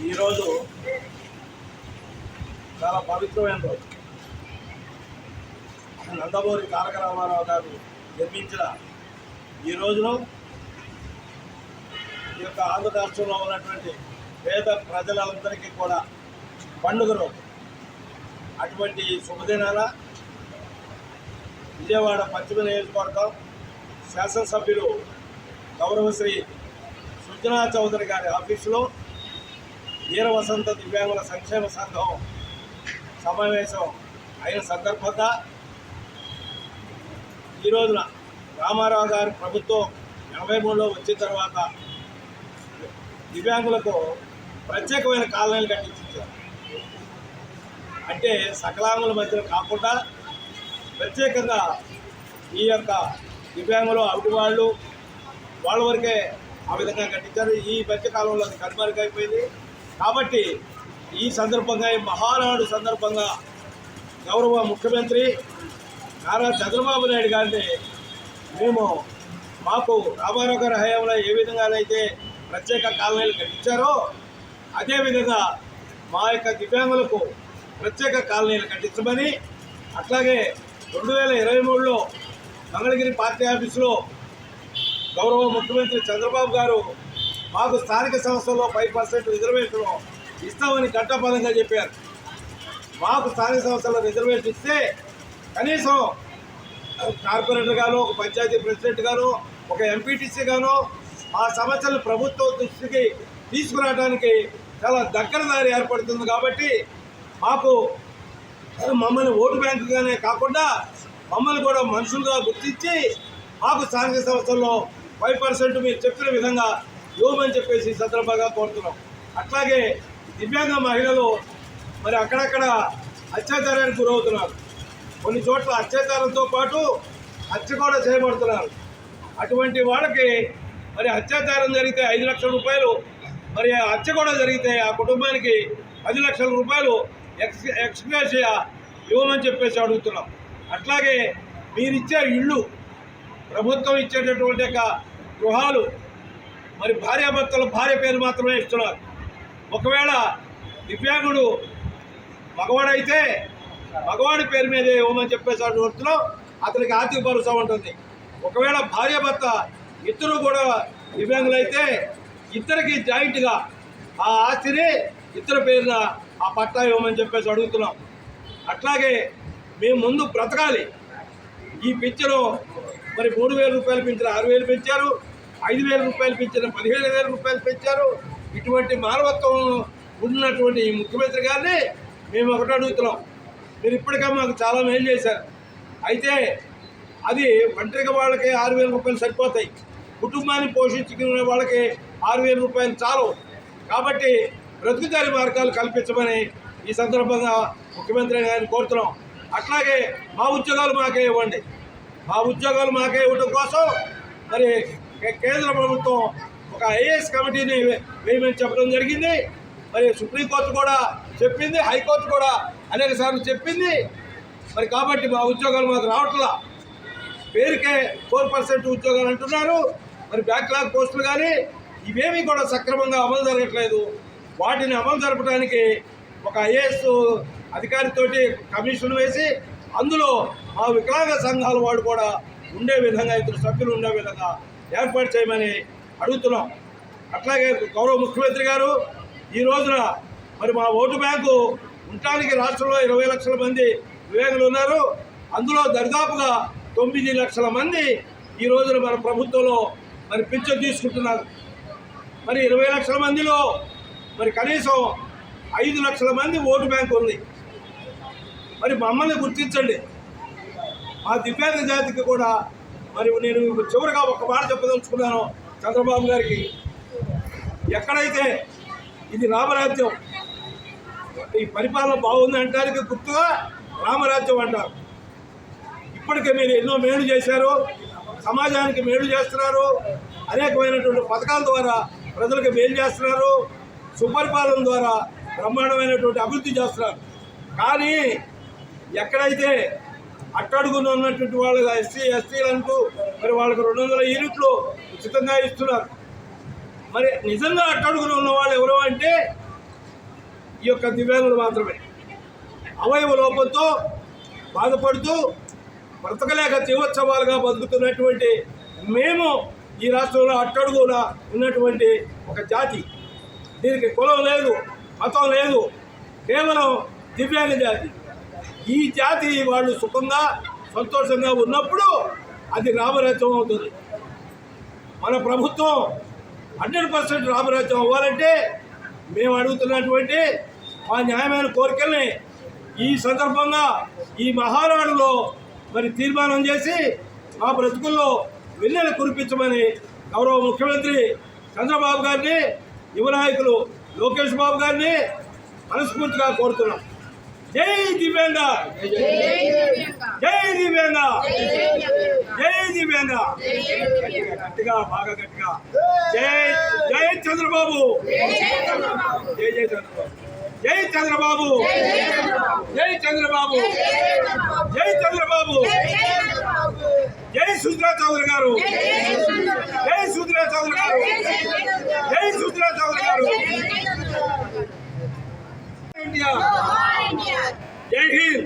ఈరోజు చాలా పవిత్రమైన రోజు. నందమూరి తారక రామారావు గారు నిర్మించిన ఈ రోజులో ఈ యొక్క ఆంధ్ర రాష్ట్రంలో ఉన్నటువంటి పేద ప్రజలందరికీ కూడా పండుగ రోజు. అటువంటి శుభదినాల విజయవాడ పశ్చిమ నియోజకవర్గం శాసనసభ్యులు గౌరవశ్రీ సుజనా చౌదరి గారి ఆఫీసులో వీర వసంత దివ్యాంగుల సంక్షేమ సంఘం సమావేశం అయిన సందర్భంగా ఈ రోజున రామారావు గారి ప్రభుత్వం 83లో వచ్చిన తర్వాత దివ్యాంగులకు ప్రత్యేకమైన కాలనీలు కట్టించారు. అంటే సకలాంగుల మధ్యన కాకుండా ప్రత్యేకంగా ఈ యొక్క దివ్యాంగులు అవిటి వాళ్ళ వరకే ఆ విధంగా కట్టించారు. ఈ మధ్యకాలంలో అది కనుమరుగైపోయింది. కాబట్టి ఈ సందర్భంగా ఈ మహానాడు సందర్భంగా గౌరవ ముఖ్యమంత్రి నారా చంద్రబాబు నాయుడు గారిని మాకు రామారావు గారి హయాంలో ఏ విధంగానైతే ప్రత్యేక కాలనీలు కట్టించారో అదేవిధంగా మా యొక్క దివ్యాంగులకు ప్రత్యేక కాలనీలు కట్టించమని, అట్లాగే 2023లో మంగళగిరి పార్టీ ఆఫీసులో గౌరవ ముఖ్యమంత్రి చంద్రబాబు గారు మాకు స్థానిక సంస్థల్లో 5% రిజర్వేషన్ ఇస్తామని ఘట్టపదంగా చెప్పారు. మాకు స్థానిక సంస్థల్లో రిజర్వేషన్ ఇస్తే కనీసం కార్పొరేటర్ గాను, ఒక పంచాయతీ ప్రెసిడెంట్ గాను, ఒక ఎంపీటీసీ గాను ఆ సమస్యలను ప్రభుత్వం దృష్టికి తీసుకురావడానికి చాలా దగ్గర దారి ఏర్పడుతుంది. కాబట్టి మమ్మల్ని ఓటు బ్యాంకుగానే కాకుండా మమ్మల్ని కూడా మనుషులుగా గుర్తించి మాకు స్థానిక సంస్థల్లో 5% మీరు చెప్పిన విధంగా ఇవ్వమని చెప్పేసి సందర్భంగా కోరుతున్నాం. అట్లాగే దివ్యాంగ మహిళలు మరి అక్కడక్కడ అత్యాచారానికి గురవుతున్నారు. కొన్ని చోట్ల అత్యాచారంతో పాటు హత్య కూడా చేయబడుతున్నారు. అటువంటి వాళ్ళకి మరి అత్యాచారం జరిగితే 5 లక్షల రూపాయలు, మరి హత్య కూడా జరిగితే ఆ కుటుంబానికి 10 లక్షల రూపాయలు ఎక్స్గ్రేషియా ఇవ్వమని చెప్పేసి అడుగుతున్నాం. అట్లాగే మీరిచ్చే ఇళ్ళు, ప్రభుత్వం ఇచ్చేటటువంటి యొక్క గృహాలు మరి భార్యాభర్తలు భార్య పేరు మాత్రమే ఇస్తున్నారు. ఒకవేళ దివ్యాంగుడు మగవాడైతే మగవాడి పేరు మీదే ఇవ్వమని చెప్పేసి అడుగుతున్నాం. అతనికి ఆర్థిక భరోసా ఉంటుంది. ఒకవేళ భార్యాభర్త ఇద్దరు కూడా దివ్యాంగులైతే ఇద్దరికి జాయింట్గా ఆ ఆస్తిని ఇద్దరు పేరున ఆ పట్టా ఇవ్వమని చెప్పేసి అడుగుతున్నాం. అట్లాగే మేము ముందు బ్రతకాలి. ఈ పింఛను మరి 3,000 రూపాయలు పెంచిన 6,000 పెంచారు, 5,000 రూపాయలు పెంచిన 15,000 రూపాయలు పెంచారు. ఇటువంటి మానవత్వం ఉన్నటువంటి ఈ ముఖ్యమంత్రి గారిని మేము ఒకటి అడుగుతున్నాం. మీరు ఇప్పటికే మాకు చాలా మేలు చేశారు. అయితే అది ఒంటరిగా వాళ్ళకి 6,000 రూపాయలు సరిపోతాయి. కుటుంబాన్ని పోషించుకునే వాళ్ళకి 6,000 రూపాయలు చాలు. కాబట్టి బ్రతుకుదారి మార్గాలు కల్పించమని ఈ సందర్భంగా ముఖ్యమంత్రి గారిని కోరుతున్నాం. అట్లాగే మా ఉద్యోగాలు మాకే ఇవ్వండి. మా ఉద్యోగాలు మాకే ఇవ్వడం కోసం మరి కేంద్ర ప్రభుత్వం ఒక ఐఏఎస్ కమిటీని వేయమని చెప్పడం జరిగింది. మరి సుప్రీంకోర్టు కూడా చెప్పింది, హైకోర్టు కూడా అనేక సార్లు చెప్పింది. మరి కాబట్టి మా ఉద్యోగాలు మాకు రావట్లా. పేరుకే 4% ఉద్యోగాలు అంటున్నారు. మరి బ్యాక్లాగ్ పోస్టులు కానీ ఇవేమీ కూడా సక్రమంగా అమలు జరగట్లేదు. వాటిని అమలు జరపడానికి ఒక ఐఏఎస్ అధికారితోటి కమిషన్ వేసి అందులో మా వికలాంగ సంఘాల వాడు కూడా ఉండే విధంగా, ఇద్దరు సభ్యులు ఉండే విధంగా ఏర్పాటు చేయమని అడుగుతున్నాం. అట్లాగే గౌరవ ముఖ్యమంత్రి గారు ఈ రోజున మరి మా ఓటు బ్యాంకు ఉండటానికి రాష్ట్రంలో 20 లక్షల మంది దివ్యాంగులు ఉన్నారు. అందులో దరిదాపుగా 9 లక్షల మంది ఈ రోజున మన ప్రభుత్వంలో మరి పింఛను తీసుకుంటున్నారు. మరి 20 లక్షల మందిలో మరి కనీసం 5 లక్షల మంది ఓటు బ్యాంకు ఉంది. మరి మమ్మల్ని గుర్తించండి. ఆ దివ్యాంగ జాతికి కూడా మరి నేను చివరిగా ఒక మాట చెప్పదలుచుకున్నాను చంద్రబాబు గారికి. ఎక్కడైతే ఇది రామరాజ్యం, ఈ పరిపాలన బాగుంది అంటానికి గుర్తుగా రామరాజ్యం అంటారు. ఇప్పటికే మీరు ఎన్నో మేలు చేశారు, సమాజానికి మేలు చేస్తున్నారు, అనేకమైనటువంటి పథకాల ద్వారా ప్రజలకు మేలు చేస్తున్నారు, సుపరిపాలన ద్వారా బ్రహ్మాండమైనటువంటి అభివృద్ధి చేస్తున్నారు. కానీ ఎక్కడైతే అట్టడుగున ఉన్నటువంటి వాళ్ళకి ఎస్సీలంటూ మరి వాళ్ళకి 200 యూనిట్లు ఉచితంగా ఇస్తున్నారు. మరి నిజంగా అట్టడుగున ఉన్న వాళ్ళు ఎవరో అంటే ఈ యొక్క దివ్యాంగులు మాత్రమే. అవయవ లోపంతో బాధపడుతూ బ్రతకలేక జీవోత్సవాలుగా బతుకుతున్నటువంటి మేము ఈ రాష్ట్రంలో అట్టడుగున ఉన్నటువంటి ఒక జాతి. దీనికి కులం లేదు, మతం లేదు, కేవలం దివ్యాంగ జాతి. ఈ జాతి వాళ్ళు సుఖంగా సంతోషంగా ఉన్నప్పుడు అది రామరాజ్యం అవుతుంది. మన ప్రభుత్వం 100% రామరాజ్యం అవ్వాలంటే మేము అడుగుతున్నటువంటి మా న్యాయమైన కోరికల్ని ఈ సందర్భంగా ఈ మహానాడులో మరి తీర్మానం చేసి మా బ్రతుకుల్లో వెన్నెల కురిపించమని గౌరవ ముఖ్యమంత్రి చంద్రబాబు గారిని, యువ నాయకులు లోకేష్ బాబు గారిని మనస్ఫూర్తిగా కోరుతున్నాం. జై దివ్యాంగ, జై దివ్యాంగ, జై దివ్యాంగ. గట్టిగా, బాగా గట్టిగా. జై జై చంద్రబాబు, జై జై చంద్రబాబు, జై చంద్రబాబు, జై చంద్రబాబు, జై చంద్రబాబు, జై సుధీరా చౌదరి గారు, జై సుధీరా చౌదరి గారు, జై సుధీరా చౌదరి గారు. ఇండియా, జై హింద్.